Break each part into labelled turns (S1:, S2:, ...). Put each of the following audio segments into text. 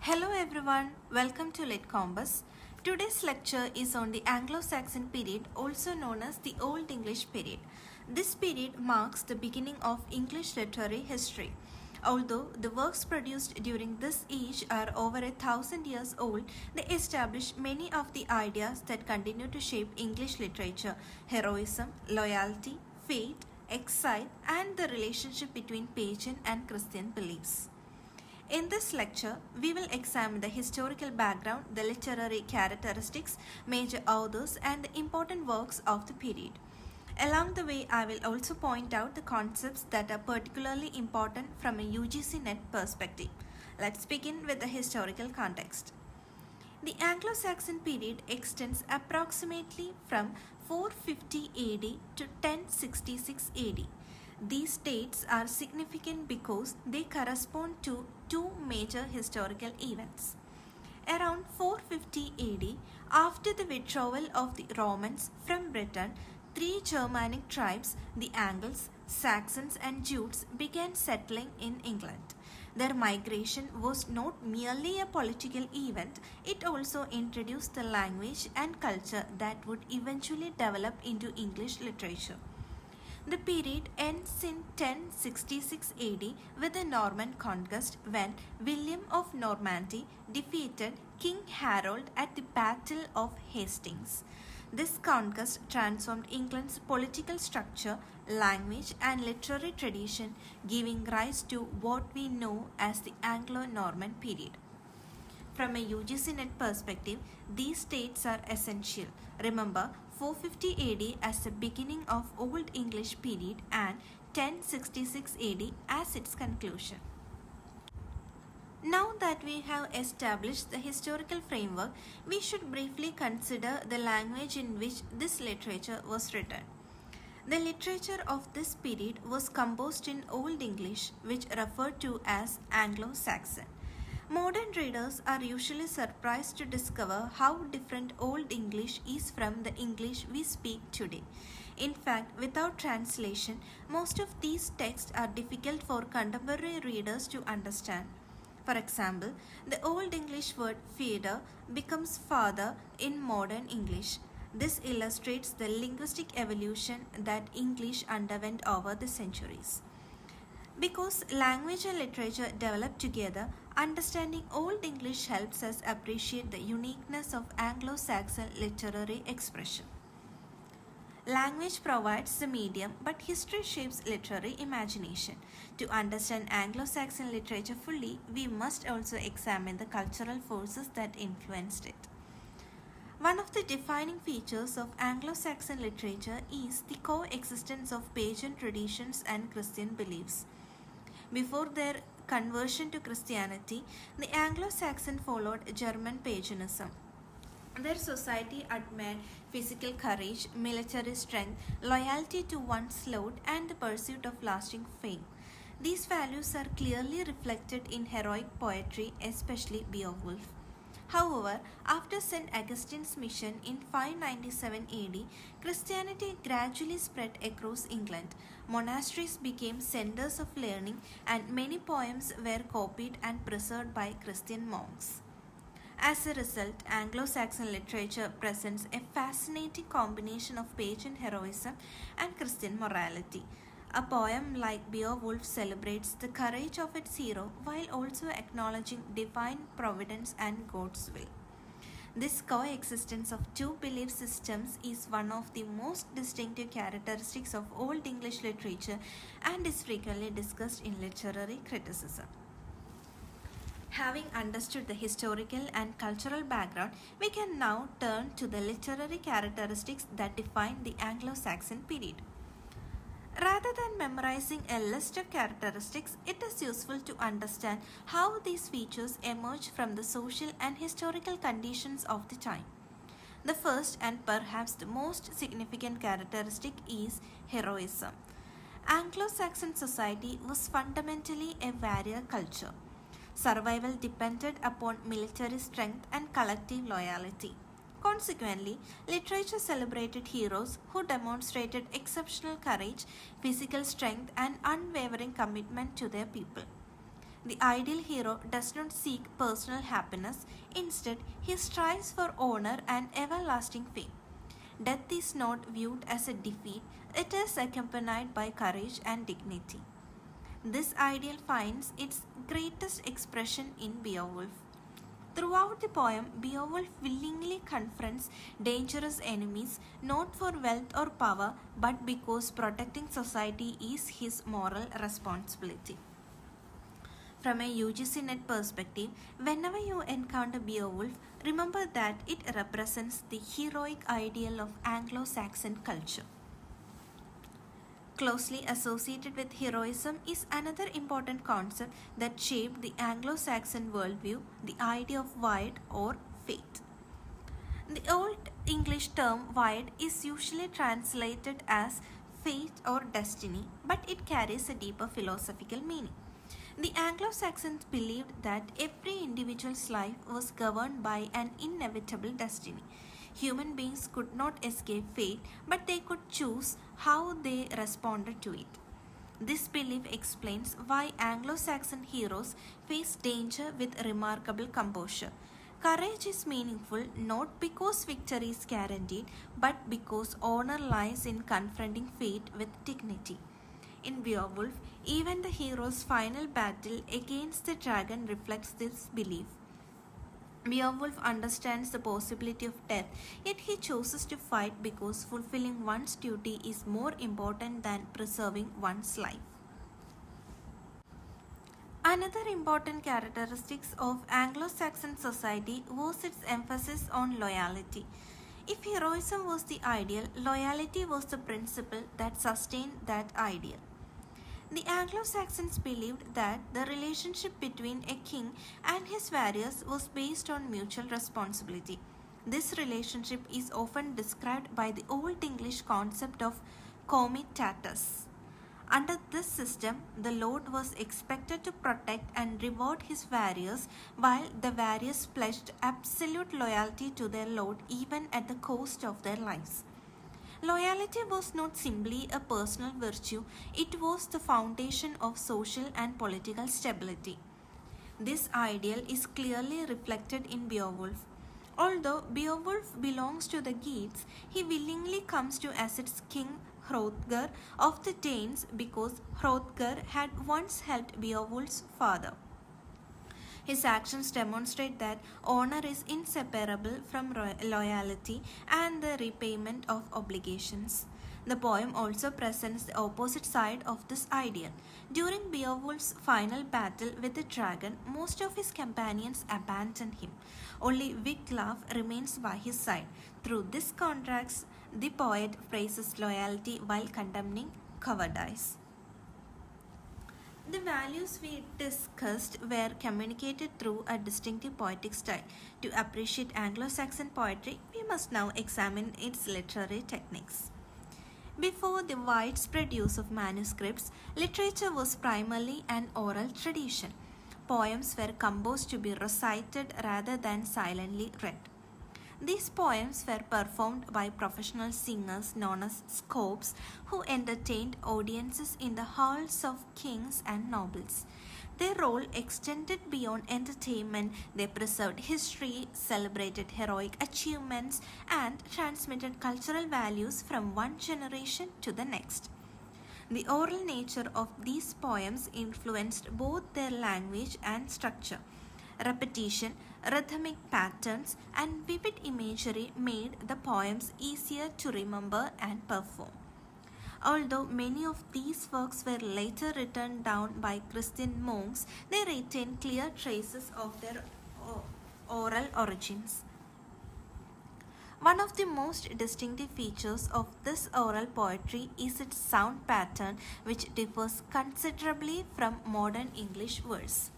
S1: Hello everyone, welcome to Lit Compass. Today's lecture is on the Anglo-Saxon period, also known as the Old English period. This period marks the beginning of English literary history. Although the works produced during this age are over 1,000 years old, they establish many of the ideas that continue to shape English literature: heroism, loyalty, fate, exile, and the relationship between pagan and Christian beliefs. In this lecture, we will examine the historical background, the literary characteristics, major authors, and the important works of the period. Along the way, I will also point out the concepts that are particularly important from a UGC NET perspective. Let's begin with the historical context. The Anglo-Saxon period extends approximately from 450 AD to 1066 AD. These dates are significant because they correspond to two major historical events. Around 450 AD, after the withdrawal of the Romans from Britain, three Germanic tribes, the Angles, Saxons, and Jutes, began settling in England. Their migration was not merely a political event, it also introduced the language and culture that would eventually develop into English literature. The period ends in 1066 AD with the Norman conquest when William of Normandy defeated King Harold at the Battle of Hastings. This conquest transformed England's political structure, language, and literary tradition, giving rise to what we know as the Anglo-Norman period. From a UGC NET perspective, these dates are essential. Remember 450 AD as the beginning of Old English period and 1066 AD as its conclusion. Now that we have established the historical framework, we should briefly consider the language in which this literature was written. The literature of this period was composed in Old English, which referred to as Anglo-Saxon. Modern readers are usually surprised to discover how different Old English is from the English we speak today. In fact, without translation, most of these texts are difficult for contemporary readers to understand. For example, the Old English word feeder becomes father in modern English. This illustrates the linguistic evolution that English underwent over the centuries. Because language and literature develop together, understanding Old English helps us appreciate the uniqueness of Anglo-Saxon literary expression. Language provides the medium, but history shapes literary imagination. To understand Anglo-Saxon literature fully, we must also examine the cultural forces that influenced it. One of the defining features of Anglo-Saxon literature is the coexistence of pagan traditions and Christian beliefs. Before their conversion to Christianity, the Anglo-Saxon followed German paganism. Their society admired physical courage, military strength, loyalty to one's lord, and the pursuit of lasting fame. These values are clearly reflected in heroic poetry, especially Beowulf. However, after St. Augustine's mission in 597 AD, Christianity gradually spread across England. Monasteries became centers of learning, and many poems were copied and preserved by Christian monks. As a result, Anglo-Saxon literature presents a fascinating combination of pagan heroism and Christian morality. A poem like Beowulf celebrates the courage of its hero while also acknowledging divine providence and God's will. This coexistence of two belief systems is one of the most distinctive characteristics of Old English literature and is frequently discussed in literary criticism. Having understood the historical and cultural background, we can now turn to the literary characteristics that define the Anglo-Saxon period. Rather than memorizing a list of characteristics, it is useful to understand how these features emerge from the social and historical conditions of the time. The first and perhaps the most significant characteristic is heroism. Anglo-Saxon society was fundamentally a warrior culture. Survival depended upon military strength and collective loyalty. Consequently, literature celebrated heroes who demonstrated exceptional courage, physical strength, and unwavering commitment to their people. The ideal hero does not seek personal happiness, instead, he strives for honor and everlasting fame. Death is not viewed as a defeat, it is accompanied by courage and dignity. This ideal finds its greatest expression in Beowulf. Throughout the poem, Beowulf willingly confronts dangerous enemies not for wealth or power but because protecting society is his moral responsibility. From a UGC NET perspective, whenever you encounter Beowulf, remember that it represents the heroic ideal of Anglo-Saxon culture. Closely associated with heroism is another important concept that shaped the Anglo-Saxon worldview, the idea of wild or fate. The Old English term wild is usually translated as fate or destiny, but it carries a deeper philosophical meaning. The Anglo-Saxons believed that every individual's life was governed by an inevitable destiny. Human beings could not escape fate, but they could choose how they responded to it. This belief explains why Anglo-Saxon heroes face danger with remarkable composure. Courage is meaningful not because victory is guaranteed, but because honor lies in confronting fate with dignity. In Beowulf, even the hero's final battle against the dragon reflects this belief. Beowulf understands the possibility of death, yet he chooses to fight because fulfilling one's duty is more important than preserving one's life. Another important characteristic of Anglo-Saxon society was its emphasis on loyalty. If heroism was the ideal, loyalty was the principle that sustained that ideal. The Anglo-Saxons believed that the relationship between a king and his warriors was based on mutual responsibility. This relationship is often described by the Old English concept of comitatus. Under this system, the lord was expected to protect and reward his warriors, while the warriors pledged absolute loyalty to their lord even at the cost of their lives. Loyalty was not simply a personal virtue, it was the foundation of social and political stability. This ideal is clearly reflected in Beowulf. Although Beowulf belongs to the Geats, he willingly comes to assist King Hrothgar of the Danes because Hrothgar had once helped Beowulf's father. His actions demonstrate that honor is inseparable from loyalty and the repayment of obligations. The poem also presents the opposite side of this ideal. During Beowulf's final battle with the dragon, most of his companions abandon him. Only Wiglaf remains by his side. Through this contrast, the poet praises loyalty while condemning cowardice. The values we discussed were communicated through a distinctive poetic style. To appreciate Anglo-Saxon poetry, we must now examine its literary techniques. Before the widespread use of manuscripts, literature was primarily an oral tradition. Poems were composed to be recited rather than silently read. These poems were performed by professional singers known as scopes who entertained audiences in the halls of kings and nobles. Their role extended beyond entertainment. They preserved history, celebrated heroic achievements, and transmitted cultural values from one generation to the next. The oral nature of these poems influenced both their language and structure. Repetition, rhythmic patterns, and vivid imagery made the poems easier to remember and perform. Although many of these works were later written down by Christian monks, they retain clear traces of their oral origins. One of the most distinctive features of this oral poetry is its sound pattern, which differs considerably from modern English verse.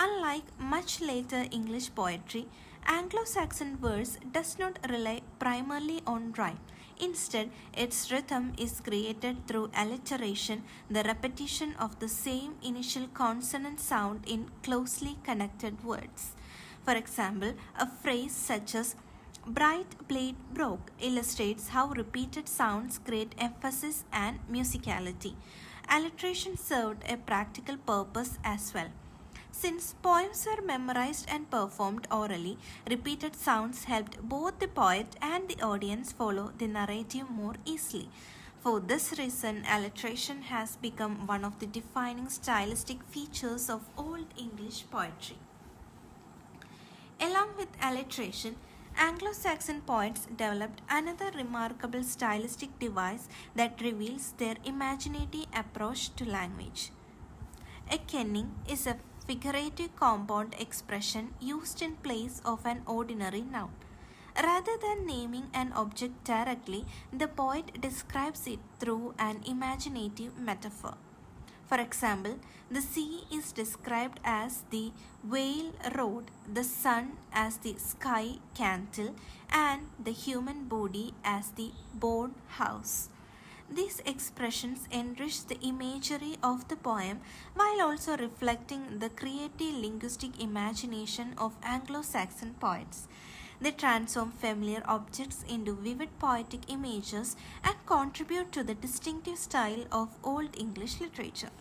S1: Unlike much later English poetry, Anglo-Saxon verse does not rely primarily on rhyme. Instead, its rhythm is created through alliteration, the repetition of the same initial consonant sound in closely connected words. For example, a phrase such as "bright blade broke" illustrates how repeated sounds create emphasis and musicality. Alliteration served a practical purpose as well. Since poems were memorized and performed orally, repeated sounds helped both the poet and the audience follow the narrative more easily. For this reason, alliteration has become one of the defining stylistic features of Old English poetry. Along with alliteration, Anglo-Saxon poets developed another remarkable stylistic device that reveals their imaginative approach to language. A kenning is a figurative compound expression used in place of an ordinary noun. Rather than naming an object directly, the poet describes it through an imaginative metaphor. For example, the sea is described as the whale rod, the sun as the sky cantle, and the human body as the bone house. These expressions enrich the imagery of the poem while also reflecting the creative linguistic imagination of Anglo-Saxon poets. They transform familiar objects into vivid poetic images and contribute to the distinctive style of Old English literature.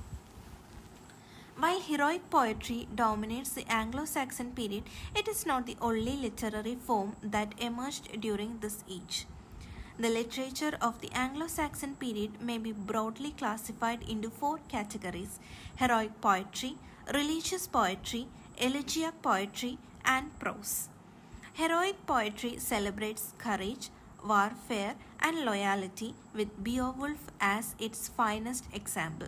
S1: While heroic poetry dominates the Anglo-Saxon period, it is not the only literary form that emerged during this age. The literature of the Anglo-Saxon period may be broadly classified into four categories: heroic poetry, religious poetry, elegiac poetry, and prose. Heroic poetry celebrates courage, warfare, and loyalty, with Beowulf as its finest example.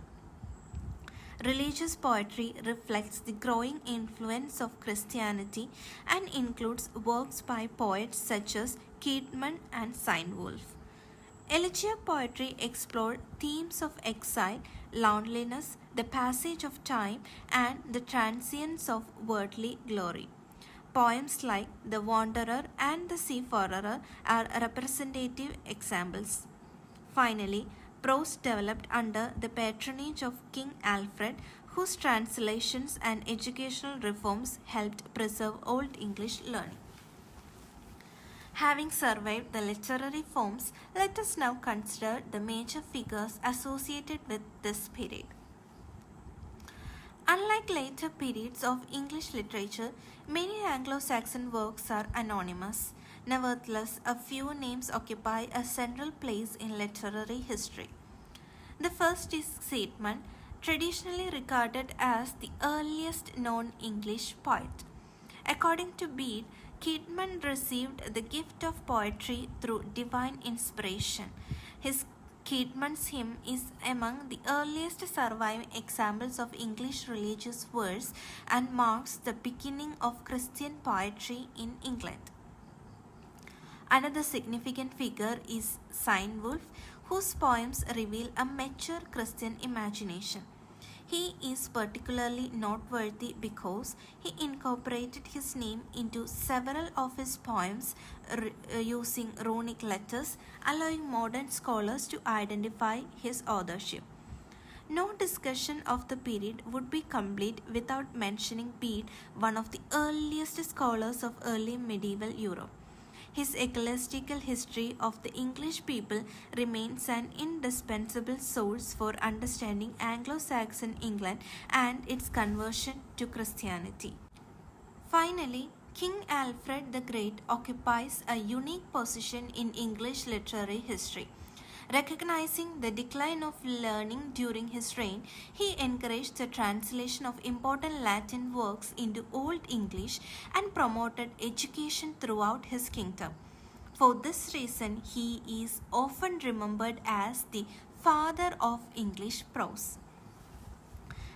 S1: Religious poetry reflects the growing influence of Christianity and includes works by poets such as Caedmon and Wolf. Elegiac poetry explored themes of exile, loneliness, the passage of time, and the transience of worldly glory. Poems like The Wanderer and The Seafarer are representative examples. Finally, prose developed under the patronage of King Alfred, whose translations and educational reforms helped preserve Old English learning. Having surveyed the literary forms, let us now consider the major figures associated with this period. Unlike later periods of English literature, many Anglo-Saxon works are anonymous. Nevertheless, a few names occupy a central place in literary history. The first is Caedmon, traditionally regarded as the earliest known English poet. According to Bede, Caedmon received the gift of poetry through divine inspiration. His Caedmon's hymn is among the earliest surviving examples of English religious verse and marks the beginning of Christian poetry in England. Another significant figure is Wolf, whose poems reveal a mature Christian imagination. He is particularly noteworthy because he incorporated his name into several of his poems using runic letters, allowing modern scholars to identify his authorship. No discussion of the period would be complete without mentioning Bede, one of the earliest scholars of early medieval Europe. His ecclesiastical history of the English people remains an indispensable source for understanding Anglo-Saxon England and its conversion to Christianity. Finally, King Alfred the Great occupies a unique position in English literary history. Recognizing the decline of learning during his reign, he encouraged the translation of important Latin works into Old English and promoted education throughout his kingdom. For this reason, he is often remembered as the father of English prose.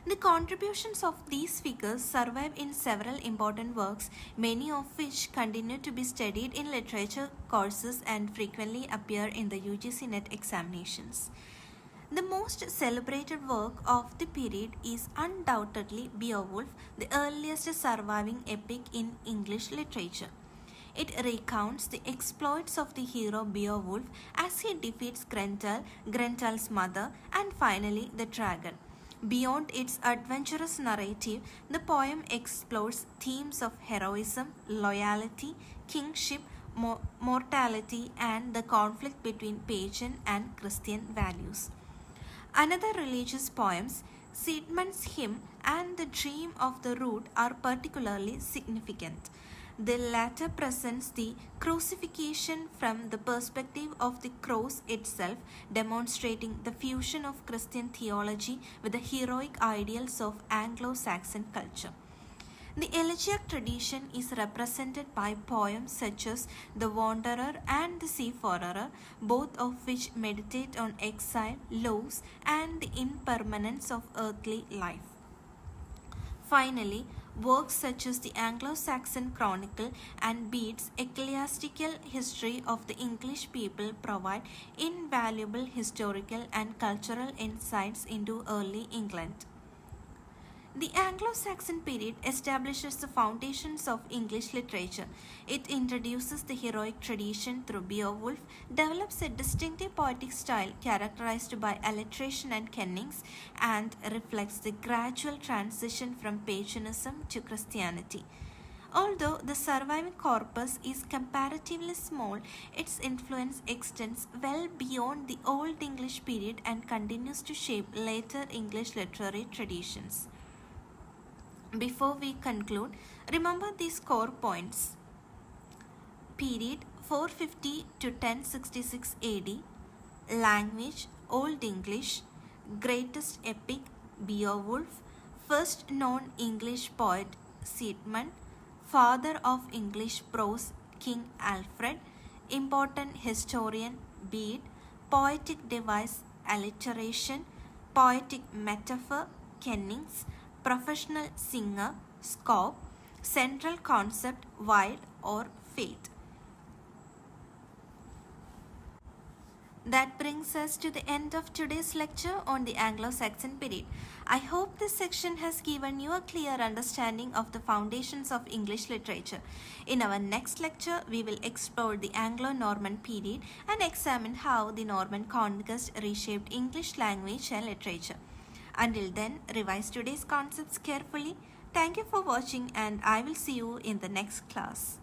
S1: The contributions of these figures survive in several important works, many of which continue to be studied in literature courses and frequently appear in the UGC NET examinations. The most celebrated work of the period is undoubtedly Beowulf, the earliest surviving epic in English literature. It recounts the exploits of the hero Beowulf as he defeats Grendel, Grendel's mother, and finally the dragon. Beyond its adventurous narrative, the poem explores themes of heroism, loyalty, kingship, mortality, and the conflict between pagan and Christian values. Another religious poem, Seidman's hymn and the dream of the root are particularly significant. The latter presents the crucifixion from the perspective of the cross itself, demonstrating the fusion of Christian theology with the heroic ideals of Anglo-Saxon culture. The elegiac tradition is represented by poems such as The Wanderer and The Seafarer, both of which meditate on exile, loss, and the impermanence of earthly life. Finally, works such as the Anglo-Saxon Chronicle and Bede's ecclesiastical history of the English people provide invaluable historical and cultural insights into early England. The Anglo-Saxon period establishes the foundations of English literature. It introduces the heroic tradition through Beowulf, develops a distinctive poetic style characterized by alliteration and kennings, and reflects the gradual transition from paganism to Christianity. Although the surviving corpus is comparatively small, its influence extends well beyond the Old English period and continues to shape later English literary traditions. Before we conclude, remember these core points. Period 450 to 1066 AD. Language Old English. Greatest epic Beowulf. First known English poet Seidman. Father of English prose King Alfred. Important historian Bede. Poetic device alliteration. Poetic metaphor kennings. Professional singer, scope, central concept, wild or fate. That brings us to the end of today's lecture on the Anglo-Saxon period. I hope this section has given you a clear understanding of the foundations of English literature. In our next lecture, we will explore the Anglo-Norman period and examine how the Norman conquest reshaped English language and literature. Until then, revise today's concepts carefully. Thank you for watching, and I will see you in the next class.